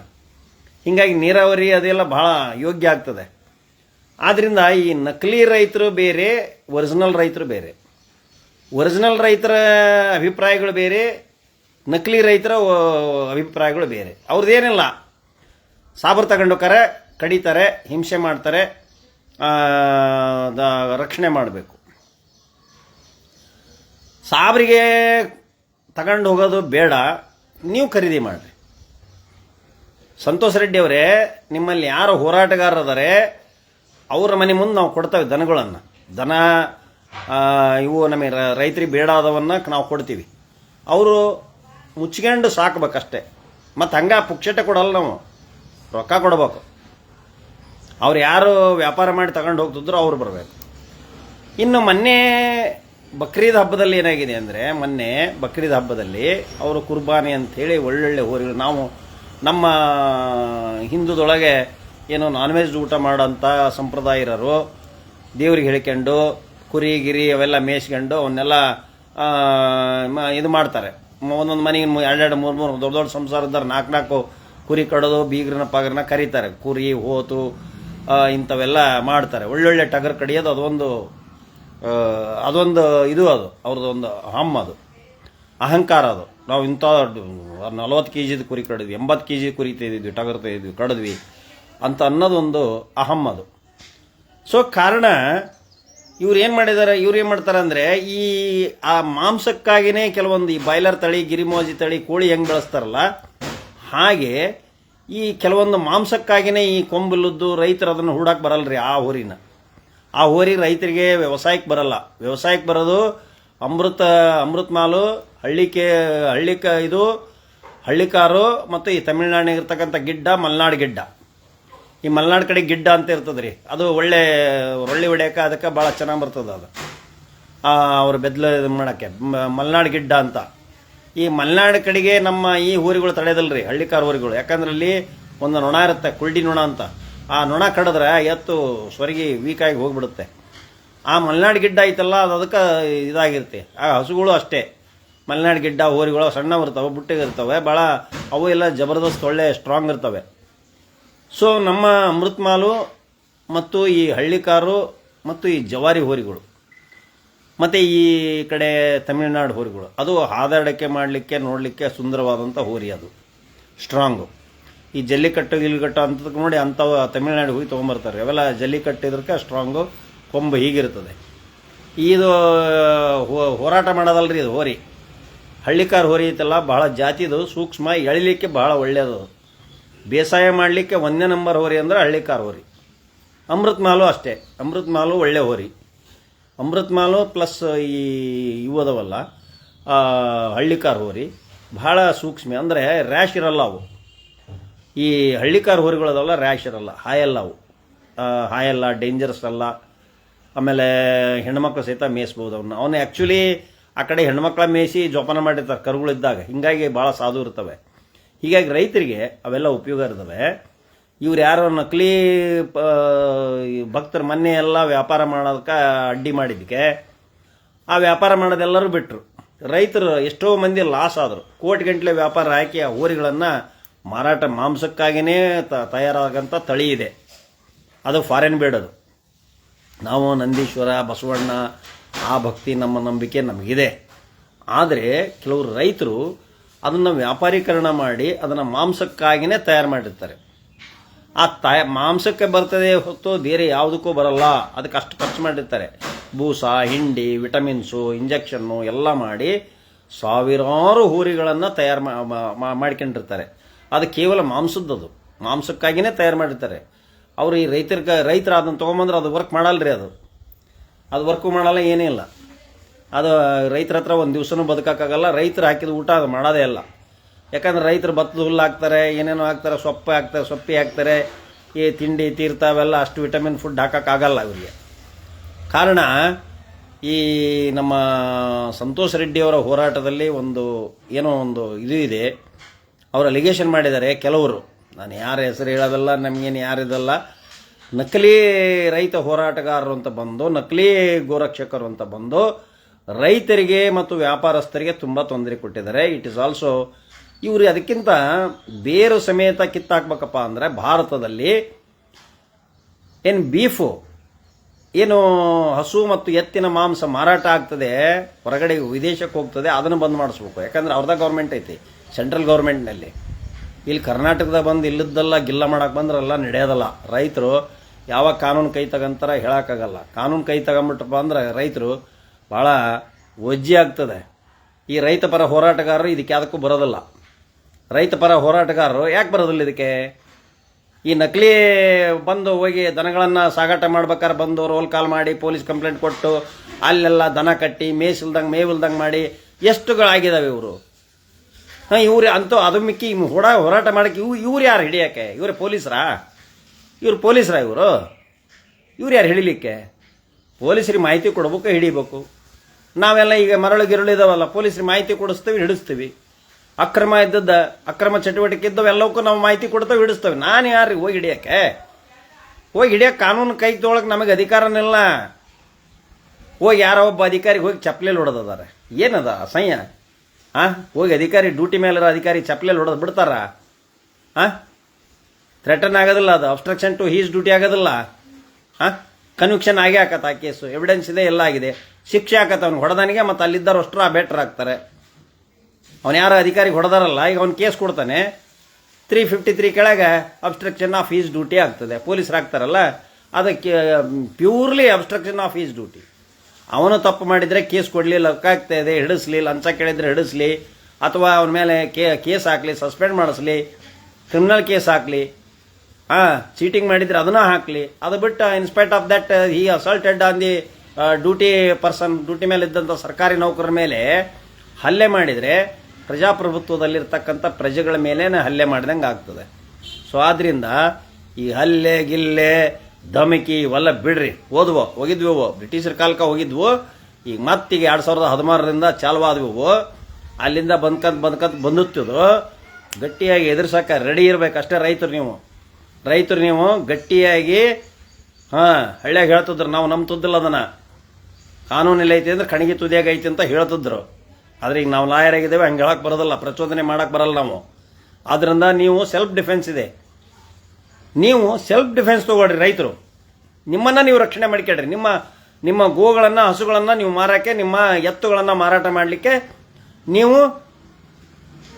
ಹೀಗಾಗಿ ನೀರಾವರಿ ಅದೆಲ್ಲ ಭಾಳ ಯೋಗ್ಯ ಆಗ್ತದೆ. ಆದ್ದರಿಂದ ಈ ನಕಲಿ ರೈತರು ಬೇರೆ, ಒರಿಜಿನಲ್ ರೈತರು ಬೇರೆ. ಒರಿಜಿನಲ್ ರೈತರ ಅಭಿಪ್ರಾಯಗಳು ಬೇರೆ, ನಕಲಿ ರೈತರ ಅಭಿಪ್ರಾಯಗಳು ಬೇರೆ. ಅವ್ರದ್ದೇನಿಲ್ಲ, ಸಾಬರ್ ತಗೊಂಡು ಕಡಿತಾರೆ, ಹಿಂಸೆ ಮಾಡ್ತಾರೆ, ರಕ್ಷಣೆ ಮಾಡಬೇಕು. ಸಾಬ್ರಿಗೆ ತಗೊಂಡು ಹೋಗೋದು ಬೇಡ, ನೀವು ಖರೀದಿ ಮಾಡಿರಿ. ಸಂತೋಷ್ ರೆಡ್ಡಿ ಅವರೇ, ನಿಮ್ಮಲ್ಲಿ ಯಾರು ಹೋರಾಟಗಾರರದಾರೆ ಅವರ ಮನೆ ಮುಂದೆ ನಾವು ಕೊಡ್ತೇವೆ ದನಗಳನ್ನು. ದನ ಇವು ನಮಗೆ ರೈತರಿಗೆ ಬೇಡ ಆದವನ್ನ ನಾವು ಕೊಡ್ತೀವಿ. ಅವರು ಮುಚ್ಕೊಂಡು ಸಾಕ್ಬೇಕಷ್ಟೆ. ಮತ್ತು ಹಂಗೆ ಪುಕ್ಷಟೆ ಕೊಡಲ್ಲ, ನಾವು ರೊಕ್ಕ ಕೊಡಬೇಕು. ಅವ್ರು ಯಾರು ವ್ಯಾಪಾರ ಮಾಡಿ ತಗೊಂಡು ಹೋಗ್ತಿದ್ರು ಅವ್ರು ಬರಬೇಕು. ಇನ್ನು ಮೊನ್ನೆ ಬಕ್ರೀದ್ ಹಬ್ಬದಲ್ಲಿ ಏನಾಗಿದೆ ಅಂದರೆ, ಮೊನ್ನೆ ಬಕ್ರೀದ್ ಹಬ್ಬದಲ್ಲಿ ಅವರು ಕುರ್ಬಾನಿ ಅಂಥೇಳಿ ಒಳ್ಳೊಳ್ಳೆ ಹೋರಿಗಳು, ನಾವು ನಮ್ಮ ಹಿಂದೂದೊಳಗೆ ಏನು ನಾನ್ ವೆಜ್ ಊಟ ಮಾಡೋಂಥ ಸಂಪ್ರದಾಯ ಇರೋರು ದೇವ್ರಿಗೆ ಹೇಳ್ಕೊಂಡು ಕುರಿ ಗಿರಿ ಅವೆಲ್ಲ ಮೇಯಿಸ್ಕೊಂಡು ಅವನ್ನೆಲ್ಲ ಇದು ಮಾಡ್ತಾರೆ. ಒಂದೊಂದು ಮನೆಗೆ 2-2, 3-3 ದೊಡ್ಡ ದೊಡ್ಡ ಸಂಸಾರದಾರ 4-4 ಕುರಿ ಕಡೋದು, ಬೀಗ್ರನ ಪಾಗ್ರನ ಕರೀತಾರೆ. ಕುರಿ ಹೋತು ಇಂಥವೆಲ್ಲ ಮಾಡ್ತಾರೆ. ಒಳ್ಳೊಳ್ಳೆ ಟಗರ್ ಕಡಿಯೋದು ಅದೊಂದು ಇದು, ಅದು ಅವ್ರದ್ದೊಂದು ಹಮ್ಮ, ಅದು ಅಹಂಕಾರ. ಅದು ನಾವು ಇಂಥ 40 kg ಕುರಿ ಕಡಿದ್ವಿ, 80 kg ಕುರಿ ತೆಗೆದಿದ್ವಿ, ಟಗರ್ ತೆಗೆದಿದ್ವಿ, ಕಡಿದ್ವಿ ಅಂತ ಅನ್ನೋದೊಂದು ಅಹಮ್ಮ ಅದು. ಸೊ ಕಾರಣ ಇವ್ರು ಏನು ಮಾಡ್ತಾರೆ ಅಂದರೆ, ಆ ಮಾಂಸಕ್ಕಾಗಿಯೇ ಕೆಲವೊಂದು ಈ ಬಾಯ್ಲರ್ ತಳಿ, ಗಿರಿಮೋಜಿ ತಳಿ ಕೋಳಿ ಹೆಂಗೆ ಬೆಳೆಸ್ತಾರಲ್ಲ ಹಾಗೆ ಈ ಕೆಲವೊಂದು ಮಾಂಸಕ್ಕಾಗಿಯೇ ಈ ಕೊಂಬಿಲ್ಲದ್ದು ರೈತರು ಅದನ್ನು ಹೂಡಕ್ಕೆ ಬರಲ್ರಿ. ಆ ಹೋರಿ ರೈತರಿಗೆ ವ್ಯವಸಾಯಕ್ಕೆ ಬರಲ್ಲ. ವ್ಯವಸಾಯಕ್ಕೆ ಬರೋದು ಅಮೃತ್ ಮಾಲು, ಹಳ್ಳಿಕಾರು ಮತ್ತು ಈ ತಮಿಳ್ನಾಡಿನಾಗ ಇರ್ತಕ್ಕಂಥ ಗಿಡ್ಡ, ಮಲೆನಾಡು ಗಿಡ್ಡ. ಈ ಮಲೆನಾಡು ಕಡೆ ಗಿಡ್ಡ ಅಂತ ಇರ್ತದೆ ರೀ, ಅದು ಒಳ್ಳೆ ಹೊಡ್ಯಕ್ಕೆ ಅದಕ್ಕೆ ಭಾಳ ಚೆನ್ನಾಗಿ ಬರ್ತದೆ. ಅದು ಅವ್ರ ಬೆದ್ಲು ಮಾಡೋಕ್ಕೆ ಮಲೆನಾಡು ಗಿಡ್ಡ ಅಂತ. ಈ ಮಲೆನಾಡು ಕಡೆಗೆ ನಮ್ಮ ಈ ಹೋರಿಗಳು ತಡೆಯೋದಲ್ರಿ, ಹಳ್ಳಿಕಾರು ಹೋರಿಗಳು. ಯಾಕಂದ್ರೆ ಅಲ್ಲಿ ಒಂದು ನೊಣ ಇರುತ್ತೆ, ಕುಳ್ಳಿ ನೊಣ ಅಂತ. ಆ ನೊಣ ಕಡಿದ್ರೆ ಎತ್ತು ಸ್ವರ್ಗಿ ವೀಕಾಗಿ ಹೋಗ್ಬಿಡುತ್ತೆ. ಆ ಮಲೆನಾಡು ಗಿಡ್ಡ ಐತಲ್ಲ, ಅದಕ್ಕೆ ಇದಾಗಿರುತ್ತೆ. ಆ ಹಸುಗಳು ಅಷ್ಟೇ, ಮಲೆನಾಡು ಗಿಡ್ಡ ಹೋರಿಗಳು ಸಣ್ಣವು ಇರ್ತವೆ, ಬುಟ್ಟಿಗಿರ್ತವೆ, ಭಾಳ ಅವು ಎಲ್ಲ ಜಬರ್ದಸ್ತ್ ಒಳ್ಳೆ ಸ್ಟ್ರಾಂಗ್ ಇರ್ತವೆ. ಸೊ ನಮ್ಮ ಅಮೃತ್ ಮಾಲು ಮತ್ತು ಈ ಹಳ್ಳಿಕಾರು ಮತ್ತು ಈ ಜವಾರಿ ಹೋರಿಗಳು ಮತ್ತು ಈ ಕಡೆ ತಮಿಳುನಾಡು ಹೋರಿಗಳು, ಅದು ಹಾದಾಡಕ್ಕೆ ಮಾಡಲಿಕ್ಕೆ ನೋಡಲಿಕ್ಕೆ ಸುಂದರವಾದಂಥ ಹೋರಿ. ಅದು ಸ್ಟ್ರಾಂಗು. ಈ ಜಲ್ಲಿಕಟ್ಟು ಅಂಥದಕ್ಕೆ ನೋಡಿ ಅಂಥವು ತಮಿಳುನಾಡು ಹೋಗಿ ತೊಗೊಂಬರ್ತಾರೆ. ಅವೆಲ್ಲ ಜಲ್ಲಿಕಟ್ಟು ಇದಕ್ಕೆ ಸ್ಟ್ರಾಂಗು, ಕೊಂಬು ಹೀಗಿರ್ತದೆ. ಇದು ಹೋರಾಟ ಮಾಡೋದಲ್ರಿ, ಇದು ಹೋರಿ. ಹಳ್ಳಿಕಾರು ಹೋರಿ ಐತಲ್ಲ, ಬಹಳ ಜಾತಿದು, ಸೂಕ್ಷ್ಮ, ಎಳಿಲಿಕ್ಕೆ ಭಾಳ ಒಳ್ಳೆಯದು. ಬೇಸಾಯ ಮಾಡಲಿಕ್ಕೆ 1ನೇ ನಂಬರ್ ಹೋರಿ ಅಂದರೆ ಹಳ್ಳಿಕಾರು ಹೋರಿ. ಅಮೃತ್ ಮಾಲು ಅಷ್ಟೇ, ಅಮೃತ್ ಮಾಲು ಒಳ್ಳೆ ಹೋರಿ. ಅಮೃತ್ ಮಾಲು ಪ್ಲಸ್ ಈ ಇವದವಲ್ಲ ಹಳ್ಳಿಕಾರು ಹೋರಿ ಭಾಳ ಸೂಕ್ಷ್ಮ, ಅಂದರೆ ರ್ಯಾಶ್ ಇರಲ್ಲ ಅವು. ಈ ಹಳ್ಳಿಕಾರು ಹೋರಿಗಳದವಲ್ಲ ರ್ಯಾಶ್ ಇರಲ್ಲ, ಹಾಯಲ್ಲ ಅವು, ಹಾಯಲ್ಲ, ಡೇಂಜರಸ್ ಅಲ್ಲ. ಆಮೇಲೆ ಹೆಣ್ಮಕ್ಳು ಸಹಿತ ಮೇಯಿಸ್ಬೋದು ಅವನ್ನ ಆ್ಯಕ್ಚುಲಿ ಆ ಕಡೆ ಹೆಣ್ಮಕ್ಳ ಮೇಯಿಸಿ ಜೋಪಾನ ಮಾಡಿರ್ತಾರೆ ಕರುಗಳಿದ್ದಾಗ. ಹೀಗಾಗಿ ಭಾಳ ಸಾಧು ಇರ್ತವೆ. ಹೀಗಾಗಿ ರೈತರಿಗೆ ಅವೆಲ್ಲ ಉಪಯೋಗ ಇರ್ತವೆ. ಇವ್ರು ಯಾರೋ ನಕಲಿ ಭಕ್ತರು ಮೊನ್ನೆ ಎಲ್ಲ ವ್ಯಾಪಾರ ಮಾಡೋದಕ್ಕೆ ಅಡ್ಡಿ ಮಾಡಿದ್ದಕ್ಕೆ ಆ ವ್ಯಾಪಾರ ಮಾಡೋದೆಲ್ಲರೂ ಬಿಟ್ಟರು. ರೈತರು ಎಷ್ಟೋ ಮಂದಿ ಲಾಸ್ ಆದರು. ಕೋಟಿಗಟ್ಟಲೆ ವ್ಯಾಪಾರ ಹಾಕಿ ಆ ಹೋರಿಗಳನ್ನು ಮಾರಾಟ, ಮಾಂಸಕ್ಕಾಗಿಯೇ ತಯಾರಾಗಂಥ ತಳಿ ಇದೆ, ಅದು ಫಾರಿನ್ ಬೇಡದು. ನಾವು ನಂದೀಶ್ವರ, ಬಸವಣ್ಣ, ಆ ಭಕ್ತಿ, ನಮ್ಮ ನಂಬಿಕೆ ನಮಗಿದೆ. ಆದರೆ ಕೆಲವರು ರೈತರು ಅದನ್ನು ವ್ಯಾಪಾರೀಕರಣ ಮಾಡಿ ಅದನ್ನು ಮಾಂಸಕ್ಕಾಗಿಯೇ ತಯಾರು ಮಾಡಿರ್ತಾರೆ. ಆ ಮಾಂಸಕ್ಕೆ ಬರ್ತದೆ ಹೊತ್ತು ಬೇರೆ ಯಾವುದಕ್ಕೂ ಬರಲ್ಲ. ಅದಕ್ಕೆ ಅಷ್ಟು ಖರ್ಚು ಮಾಡಿರ್ತಾರೆ. ಬೂಸ, ಹಿಂಡಿ, ವಿಟಮಿನ್ಸು, ಇಂಜೆಕ್ಷನ್ನು ಎಲ್ಲ ಮಾಡಿ ಸಾವಿರಾರು ಹೋರಿಗಳನ್ನು ತಯಾರು ಮಾಡ್ಕೊಂಡಿರ್ತಾರೆ. ಅದು ಕೇವಲ ಮಾಂಸದ್ದು, ಮಾಂಸಕ್ಕಾಗಿಯೇ ತಯಾರು ಮಾಡಿರ್ತಾರೆ. ಅವರು ಈ ರೈತರಾದನ್ನು ತೊಗೊಂಬಂದ್ರೆ ಅದು ವರ್ಕ್ ಮಾಡಲ್ರಿ. ಅದು ವರ್ಕು ಮಾಡಲ್ಲ, ಏನೇ ಇಲ್ಲ. ಅದು ರೈತರ ಹತ್ರ ಒಂದು ದಿವಸನೂ ಬದುಕೋಕ್ಕಾಗಲ್ಲ. ರೈತರು ಹಾಕಿದ ಊಟ ಅದು ಮಾಡೋದೇ ಇಲ್ಲ. ಯಾಕಂದ್ರೆ ರೈತರು ಭತ್ತದ ಹುಲ್ಲು ಹಾಕ್ತಾರೆ, ಏನೇನೋ ಹಾಕ್ತಾರೆ, ಸೊಪ್ಪಿ ಹಾಕ್ತಾರೆ, ಈ ತಿಂಡಿ ತೀರ್ಥ ಅವೆಲ್ಲ ಅಷ್ಟು ವಿಟಮಿನ್ ಫುಡ್ ಹಾಕೋಕ್ಕಾಗಲ್ಲ ಇವರಿಗೆ. ಕಾರಣ ಈ ನಮ್ಮ ಸಂತೋಷ್ ರೆಡ್ಡಿಯವರ ಹೋರಾಟದಲ್ಲಿ ಒಂದು ಇದು ಇದೆ. ಅವರು ಅಲಿಗೇಷನ್ ಮಾಡಿದ್ದಾರೆ ಕೆಲವರು. ನಾನು ಯಾರ ಹೆಸರು ಹೇಳೋದಲ್ಲ, ನಮಗೇನು ಯಾರಿದಲ್ಲ. ನಕಲಿ ರೈತ ಹೋರಾಟಗಾರರು ಅಂತ ಬಂದು, ನಕಲಿ ಗೋರಕ್ಷಕರು ಅಂತ ಬಂದು ರೈತರಿಗೆ ಮತ್ತು ವ್ಯಾಪಾರಸ್ಥರಿಗೆ ತುಂಬ ತೊಂದರೆ ಕೊಟ್ಟಿದ್ದಾರೆ. ಇಟ್ ಈಸ್ ಆಲ್ಸೋ ಇವರು ಅದಕ್ಕಿಂತ ಬೇರು ಸಮೇತ ಕಿತ್ತಾಕ್ಬೇಕಪ್ಪ ಅಂದರೆ ಭಾರತದಲ್ಲಿ ಏನು ಬೀಫು, ಏನು ಹಸು ಮತ್ತು ಎತ್ತಿನ ಮಾಂಸ ಮಾರಾಟ ಆಗ್ತದೆ, ಹೊರಗಡೆ ವಿದೇಶಕ್ಕೆ ಹೋಗ್ತದೆ, ಅದನ್ನು ಬಂದ್ ಮಾಡಿಸ್ಬೇಕು. ಯಾಕಂದ್ರೆ ಅವ್ರದ ಗೌರ್ಮೆಂಟ್ ಐತಿ, ಸೆಂಟ್ರಲ್ ಗೌರ್ಮೆಂಟ್ನಲ್ಲಿ. ಇಲ್ಲಿ ಕರ್ನಾಟಕದ ಬಂದು ಇಲ್ಲದ್ದೆಲ್ಲ ಗಿಲ್ಲ ಮಾಡಕ್ಕೆ ಬಂದ್ರೆಲ್ಲ ನಡೆಯೋದಲ್ಲ. ರೈತರು ಯಾವಾಗ ಕಾನೂನು ಕೈ ತಗೊಂತಾರ ಹೇಳೋಕ್ಕಾಗಲ್ಲ. ಕಾನೂನು ಕೈ ತಗೊಂಬಿಟ್ಟಪ್ಪ ಅಂದ್ರೆ ರೈತರು ಭಾಳ ಒಜ್ಜಿ ಆಗ್ತದೆ. ಈ ರೈತ ಪರ ಹೋರಾಟಗಾರರು ಇದಕ್ಕೆ ಯಾವುದಕ್ಕೂ ಬರೋದಿಲ್ಲ. ರೈತ ಪರ ಹೋರಾಟಗಾರರು ಯಾಕೆ ಬರೋದಿಲ್ಲ ಇದಕ್ಕೆ? ಈ ನಕಲಿ ಬಂದು ಹೋಗಿ ದನಗಳನ್ನು ಸಾಗಾಟ ಮಾಡ್ಬೇಕಾದ್ರೆ ಬಂದು ರೋಲ್ ಕಾಲ್ ಮಾಡಿ ಪೊಲೀಸ್ ಕಂಪ್ಲೇಂಟ್ ಕೊಟ್ಟು ಅಲ್ಲೆಲ್ಲ ದನ ಕಟ್ಟಿ ಮೇವಿಲ್ದಂಗೆ ಮಾಡಿ ಎಷ್ಟುಗಳಾಗಿದ್ದಾವೆ ಇವರು. ಇವ್ರು ಅಂತೂ ಅದು ಮಿಕ್ಕಿ ಹೋರಾಟ ಮಾಡಕ್ಕೆ ಇವ್ರು ಯಾರು ಹಿಡಿಯೋಕ್ಕೆ? ಇವ್ರು ಪೊಲೀಸರಾ? ಇವ್ರು ಯಾರು ಹಿಡಿಲಿಕ್ಕೆ? ಪೊಲೀಸರಿಗೆ ಮಾಹಿತಿ ಕೊಡ್ಬೇಕು, ಹಿಡಿಬೇಕು. ನಾವೆಲ್ಲ ಈಗ ಮರಳು ಗಿರಳಿದಾವಲ್ಲ, ಪೊಲೀಸರಿಗೆ ಮಾಹಿತಿ ಕೊಡಿಸ್ತೀವಿ, ಹಿಡಿಸ್ತೀವಿ. ಅಕ್ರಮ ಚಟುವಟಿಕೆ ಇದ್ದವೆಲ್ಲವಕ್ಕೂ ನಾವು ಮಾಹಿತಿ ಕೊಡ್ತೇವೆ, ಹಿಡಿಸ್ತೇವೆ. ನಾನು ಯಾರಿಗೆ ಹೋಗಿ ಹಿಡಿಯೋಕ್ಕೆ? ಕಾನೂನು ಕೈ ತೊಗೊಳಕ್ಕೆ ನಮಗೆ ಅಧಿಕಾರನಿಲ್ಲ. ಹೋಗಿ ಯಾರೋ ಒಬ್ಬ ಅಧಿಕಾರಿಗೆ ಹೋಗಿ ಚಪ್ಪಲೆಯಲ್ಲಿ ಹೊಡೆದಿದ್ದಾರೆ. ಏನದ ಅಸಹ್ಯ? ಹೋಗಿ ಅಧಿಕಾರಿ ಡ್ಯೂಟಿ ಮೇಲಿರೋ ಅಧಿಕಾರಿ ಚಪ್ಪಲೆಯಲ್ಲಿ ಹೊಡೆದು ಬಿಡ್ತಾರ? ಥ್ರೆಟನ್ ಆಗೋದಿಲ್ಲ, ಅದು ಅಬ್ಸ್ಟ್ರಕ್ಷನ್ ಟು ಹೀಸ್ ಡ್ಯೂಟಿ ಆಗೋದಿಲ್ಲ. ಕನ್ವಿಕ್ಷನ್ ಆಗೇ ಹಾಕತ್ತ ಆ ಕೇಸು, ಎವಿಡೆನ್ಸ್ ಇದೆ, ಎಲ್ಲ ಆಗಿದೆ, ಶಿಕ್ಷೆ ಹಾಕತ್ತ ಅವ್ನು ಹೊಡೆದನಿಗೆ. ಮತ್ತು ಅಲ್ಲಿದ್ದವ್ರು ಅಷ್ಟರ ಬೆಟ್ರ್ ಆಗ್ತಾರೆ. ಅವನು ಯಾರೋ ಅಧಿಕಾರಿಗೆ ಹೊಡೆದಾರಲ್ಲ, ಈಗ ಅವ್ನು ಕೇಸ್ ಕೊಡ್ತಾನೆ, 353 ಕೆಳಗೆ ಅಬ್ಸ್ಟ್ರಕ್ಷನ್ ಆಫ್ ಹೀಸ್ ಡ್ಯೂಟಿ ಆಗ್ತದೆ. ಪೊಲೀಸರು ಆಗ್ತಾರಲ್ಲ, ಅದಕ್ಕೆ purely obstruction of his duty. ಅವನು ತಪ್ಪು ಮಾಡಿದರೆ ಕೇಸ್ ಕೊಡಲಿ, ಲಕ್ಕಾಗ್ತಾ ಇದೆ, ಹಿಡಿಸ್ಲಿ, ಲಂಚ ಕೇಳಿದರೆ ಹಿಡಿಸ್ಲಿ, ಅಥವಾ ಅವನ ಮೇಲೆ ಕೇಸ್ ಹಾಕಲಿ, ಸಸ್ಪೆಂಡ್ ಮಾಡಿಸ್ಲಿ, ಕ್ರಿಮಿನಲ್ ಕೇಸ್ ಹಾಕಲಿ, ಚೀಟಿಂಗ್ ಮಾಡಿದರೆ ಅದನ್ನ ಹಾಕಲಿ. ಅದು ಬಿಟ್ಟು in spite of that he assaulted on the duty person, duty ಮೇಲೆ ಇದ್ದಂಥ ಸರ್ಕಾರಿ ನೌಕರರ ಮೇಲೆ ಹಲ್ಲೆ ಮಾಡಿದರೆ ಪ್ರಜಾಪ್ರಭುತ್ವದಲ್ಲಿರ್ತಕ್ಕಂಥ ಪ್ರಜೆಗಳ ಮೇಲೇ ಹಲ್ಲೆ ಮಾಡಿದಂಗೆ ಆಗ್ತದೆ. ಸೊ ಆದ್ದರಿಂದ ಈ ಹಲ್ಲೆ ಗಿಲ್ಲೆ ಧಮಕಿ ಇವೆಲ್ಲ ಬಿಡ್ರಿ. ಹೋಗಿದ್ವು ಬ್ರಿಟಿಷರ ಕಾಲಕ್ಕೆ ಹೋಗಿದ್ವು. ಈಗ ಮತ್ತೀಗ 2016ರಿಂದ ಚಾಲುವಾದ್ವು. ಅಲ್ಲಿಂದ ಬಂದುತ್ತಿದ್ದು ಗಟ್ಟಿಯಾಗಿ ಎದುರ್ಸಕ್ಕೆ ರೆಡಿ ಇರ್ಬೇಕಷ್ಟೇ ರೈತರು ನೀವು ಗಟ್ಟಿಯಾಗಿ ಹಳ್ಳಿಯಾಗ ಹೇಳ್ತಿದ್ರು. ನಾವು ನಂಬ್ತಿದ್ದಿಲ್ಲ ಅದನ್ನ. ಕಾನೂನಲ್ಲಿ ಐತಿ ಅಂದ್ರೆ ಕಣಿಗೆ ತುದಿಯಾಗ ಐತಿ ಅಂತ ಹೇಳ್ತಿದ್ರು. ಆದರೆ ಈಗ ನಾವು ಲಾಯರ್ ಆಗಿದ್ದೇವೆ, ಹಂಗೆ ಹೇಳಕ್ಕೆ ಬರೋದಿಲ್ಲ, ಪ್ರಚೋದನೆ ಮಾಡಕ್ಕೆ ಬರಲ್ಲ ನಾವು. ಆದ್ದರಿಂದ ನೀವು ಸೆಲ್ಫ್ ಡಿಫೆನ್ಸ್ ಇದೆ, ನೀವು ಸೆಲ್ಫ್ ಡಿಫೆನ್ಸ್ ತಗೊಳ್ರಿ. ರೈತರು ನಿಮ್ಮನ್ನು ನೀವು ರಕ್ಷಣೆ ಮಾಡಿಕೊಳ್ರಿ. ನಿಮ್ಮ ಗೋಗಳನ್ನು, ಹಸುಗಳನ್ನು ನೀವು ಮಾರಕ್ಕೆ, ನಿಮ್ಮ ಎತ್ತುಗಳನ್ನು ಮಾರಾಟ ಮಾಡಲಿಕ್ಕೆ ನೀವು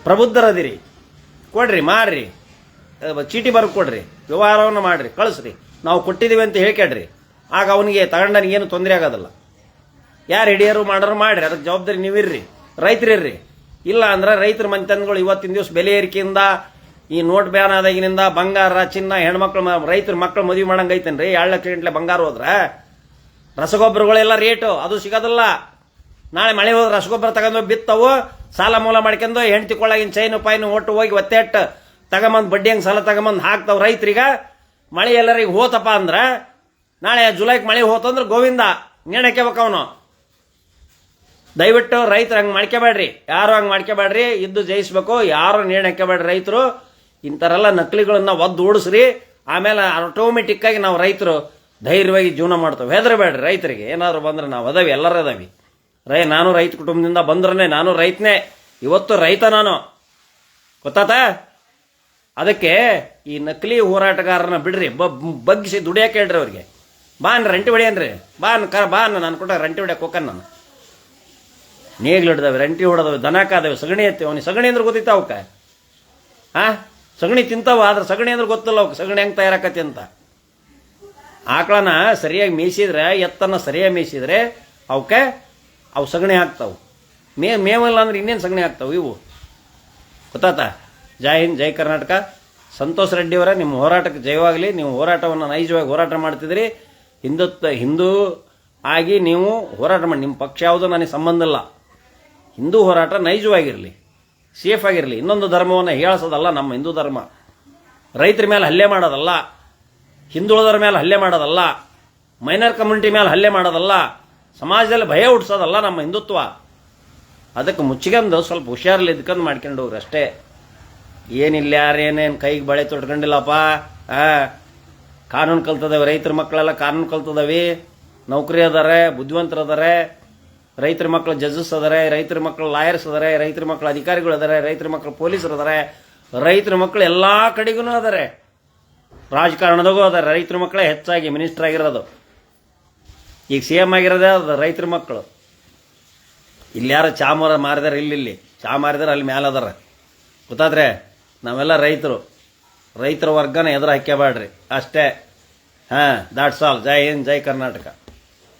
ಪ್ರಬುದ್ಧರದಿರಿ. ಕೊಡ್ರಿ, ಮಾರ್ರಿ, ಚೀಟಿ ಬರ್ದು ಕೊಡ್ರಿ, ವ್ಯವಹಾರವನ್ನು ಮಾಡ್ರಿ, ಕಳಿಸ್ರಿ, ನಾವು ಕೊಟ್ಟಿದ್ದೀವಿ ಅಂತ ಹೇಳ್ಕೊಡ್ರಿ. ಆಗ ಅವನಿಗೆ ತಗೊಂಡನಿಗೇನು ತೊಂದರೆ ಆಗೋದಿಲ್ಲ. ಯಾರು ಹಿಡಿಯೋರು ಮಾಡೋರು ಮಾಡ್ರಿ, ಅದಕ್ಕೆ ಜವಾಬ್ದಾರಿ ನೀವಿರ್ರಿ, ರೈತರಿರ್ರಿ. ಇಲ್ಲ ಅಂದ್ರೆ ರೈತರ ಮನೆತನಗಳು ಇವತ್ತಿನ ದಿವಸ ಬೆಲೆ ಏರಿಕೆಯಿಂದ, ಈ ನೋಟ್ ಬ್ಯಾನ್ ಆದಾಗಿನಿಂದ ಬಂಗಾರ, ಚಿನ್ನ, ರೈತರ ಮಕ್ಕಳು ಮದುವೆ ಮಾಡಂಗೆ ಐತೇನ್ರಿ? 2 ಲಕ್ಷ ಗಂಟ್ಲೆ ಬಂಗಾರ ಹೋದ್ರೆ ರಸಗೊಬ್ಬರಗಳೆಲ್ಲ ರೇಟು ಅದು ಸಿಗೋದಿಲ್ಲ. ನಾಳೆ ಮಳೆ ಹೋದ್ರೆ ರಸಗೊಬ್ಬರ ತಗೊಂಡು ಬಿತ್ತವು, ಸಾಲ ಮೂಲ ಮಾಡ್ಕೊಂಡು ಹೆಂಡತಿ ಕೊಳ್ಳಾಗಿನ ಚೈನು ಪಾಯ್ನು ಒಟ್ಟು ಹೋಗಿ ಒತ್ತೆಟ್ಟು ತಗೊಂಬಂದು ಬಡ್ಡಿ ಹಂಗೆ ಸಾಲ ತಗೊಂಬಂದು ಹಾಕ್ತಾವ ರೈತರಿಗ. ಮಳೆ ಎಲ್ಲರಿಗೆ ಹೋತಪ್ಪ ಅಂದ್ರೆ, ನಾಳೆ ಜುಲೈಗೆ ಮಳೆ ಹೋತಂದ್ರೆ ಗೋವಿಂದ ನೇಣಕ್ಕೆಬೇಕು ಅವನು. ದಯವಿಟ್ಟು ರೈತರು ಹಂಗೆ ಮಾಡ್ಕೋಬೇಡ್ರಿ, ಯಾರು ಹಂಗೆ ಮಾಡ್ಕೋಬೇಡ್ರಿ. ಇದ್ದು ಜಯಿಸ್ಬೇಕು, ಯಾರು ನೇಣು ಹಾಕ್ಕೋಬೇಡ್ರಿ. ರೈತರು ಇಂಥರೆಲ್ಲ ನಕಲಿಗಳನ್ನ ಒದ್ದು ಓಡಿಸ್ರಿ. ಆಮೇಲೆ ಆಟೋಮೆಟಿಕ್ ಆಗಿ ನಾವು ರೈತರು ಧೈರ್ಯವಾಗಿ ಜೀವನ ಮಾಡ್ತೇವೆ. ಹೆದರಬೇಡ್ರಿ. ರೈತರಿಗೆ ಏನಾದ್ರು ಬಂದ್ರೆ ನಾವು ಅದಾವಿ, ಎಲ್ಲರೂ ಅದಾವಿ. ನಾನು ರೈತ ಕುಟುಂಬದಿಂದ ಬಂದ್ರೆ ನಾನು ರೈತನೇ, ಇವತ್ತು ರೈತ ನಾನು, ಗೊತ್ತಾತ? ಅದಕ್ಕೆ ಈ ನಕಲಿ ಹೋರಾಟಗಾರನ ಬಿಡ್ರಿ, ಬಗ್ಗಿಸಿ ದುಡಿಯಕ್ಕೆ ಹೇಳ್ರಿ ಅವ್ರಿಗೆ. ಬಾನ್ ರಂಟಿ ಹೊಡಿಯನ್ರಿ, ಬಾನ್ ನಾನು ಕೊಟ್ಟ ರಂಟಿ ಹೊಡಿಯಕ್ಕೆ ಹೋಗನ್. ನಾನು ನೇಗ್ಲು ಹಿಡ್ದವೆ, ರಂಟಿ ಹೊಡೆದವೆ, ದನ ಕಾದವೆ, ಸಗಣಿ ಎತ್ತೇವೆ. ಅವನಿಗೆ ಸಗಣಿ ಅಂದ್ರೆ ಗೊತ್ತಿತ್ತ ಅವಕ್ಕೆ? ಸಗಣಿ ತಿಂತಾವ, ಆದ್ರೆ ಸಗಣಿ ಅಂದ್ರೆ ಗೊತ್ತಿಲ್ಲ ಅವಕ್ಕೆ, ಸಗಣಿ ಹೆಂಗೆ ತಯಾರಾಕತಿ ಅಂತ. ಆಕಳನ ಸರಿಯಾಗಿ ಮೇಯಿಸಿದ್ರೆ, ಎತ್ತನ್ನು ಸರಿಯಾಗಿ ಮೇಯಿಸಿದ್ರೆ ಅವಕ್ಕೆ ಅವು ಸಗಣಿ ಹಾಕ್ತಾವು. ಮೇವಲ್ಲ ಅಂದ್ರೆ ಇನ್ನೇನು ಸಗಣಿ ಹಾಕ್ತಾವು ಇವು, ಗೊತ್ತಾತ? ಜೈ ಹಿಂದ್, ಜೈ ಕರ್ನಾಟಕ. ಸಂತೋಷ್ ರೆಡ್ಡಿಯವರ ನಿಮ್ಮ ಹೋರಾಟಕ್ಕೆ ಜಯವಾಗಲಿ. ನೀವು ಹೋರಾಟವನ್ನು ನೈಜವಾಗಿ ಹೋರಾಟ ಮಾಡ್ತಿದ್ರಿ. ಹಿಂದೂ ಆಗಿ ನೀವು ಹೋರಾಟ ಮಾಡಿ. ನಿಮ್ಮ ಪಕ್ಷ ಯಾವುದೋ ನನಗೆ ಸಂಬಂಧ ಇಲ್ಲ. ಹಿಂದೂ ಹೋರಾಟ ನೈಜವಾಗಿರಲಿ, ಸೇಫ್ ಆಗಿರಲಿ. ಇನ್ನೊಂದು ಧರ್ಮವನ್ನು ಹೇಳಿಸೋದಲ್ಲ ನಮ್ಮ ಹಿಂದೂ ಧರ್ಮ. ರೈತರ ಮೇಲೆ ಹಲ್ಲೆ ಮಾಡೋದಲ್ಲ, ಹಿಂದುಳಿದರ ಮೇಲೆ ಹಲ್ಲೆ ಮಾಡೋದಲ್ಲ, ಮೈನರ್ ಕಮ್ಯುನಿಟಿ ಮೇಲೆ ಹಲ್ಲೆ ಮಾಡೋದಲ್ಲ, ಸಮಾಜದಲ್ಲಿ ಭಯ ಹುಟ್ಟಿಸೋದಲ್ಲ ನಮ್ಮ ಹಿಂದುತ್ವ. ಅದಕ್ಕೆ ಮುಚ್ಚಿಗೆಂದು ಸ್ವಲ್ಪ ಹುಷಾರಲ್ಲಿ ಇದ್ಕೊಂಡು ಮಾಡ್ಕೊಂಡು ಹೋಗ್ರಿ ಅಷ್ಟೇ. ಏನಿಲ್ಲ, ಯಾರೇನೇನು ಕೈಗೆ ಬಳೆ ತೊಟ್ಕೊಂಡಿಲ್ಲಪ್ಪ. ಕಾನೂನು ಕಲ್ತದವೆ, ರೈತರ ಮಕ್ಕಳೆಲ್ಲ ಕಾನೂನು ಕಲ್ತದವೆ, ನೌಕರಿ ಅದಾರೆ, ಬುದ್ಧಿವಂತರು ಅದಾರೆ, ರೈತರ ಮಕ್ಕಳು ಜಡ್ಜಸ್ ಅದಾರೆ, ರೈತರ ಮಕ್ಕಳು ಲಾಯರ್ಸ್ ಅದಾರೆ, ರೈತರ ಮಕ್ಕಳು ಅಧಿಕಾರಿಗಳು ಅದಾರೆ, ರೈತರ ಮಕ್ಕಳು ಪೊಲೀಸರು ಅದಾರೆ, ರೈತರ ಮಕ್ಕಳು ಎಲ್ಲ ಕಡೆಗೂ ಅದಾರೆ, ರಾಜಕಾರಣದಾಗೂ ಅದಾರೆ. ರೈತರ ಮಕ್ಕಳೇ ಹೆಚ್ಚಾಗಿ ಮಿನಿಸ್ಟರ್ ಆಗಿರೋದು, ಈಗ CM ಆಗಿರೋದೇ ಅದು ರೈತರ ಮಕ್ಕಳು. ಇಲ್ಲಿ ಯಾರು ಚಾ ಮಾರಿದಾರೆ, ಇಲ್ಲಿ ಚಾ ಮಾರಿದಾರೆ, ಅಲ್ಲಿ ಮ್ಯಾಲ ಅದಾರ, ಗೊತ್ತಾದ್ರೆ ನಾವೆಲ್ಲ ರೈತರ ವರ್ಗನ ಎದುರು ಹಾಕ್ಯಬೇಡ್ರಿ ಅಷ್ಟೇ. ಹಾಂ, that's all. Jai Hind, Jai Karnataka.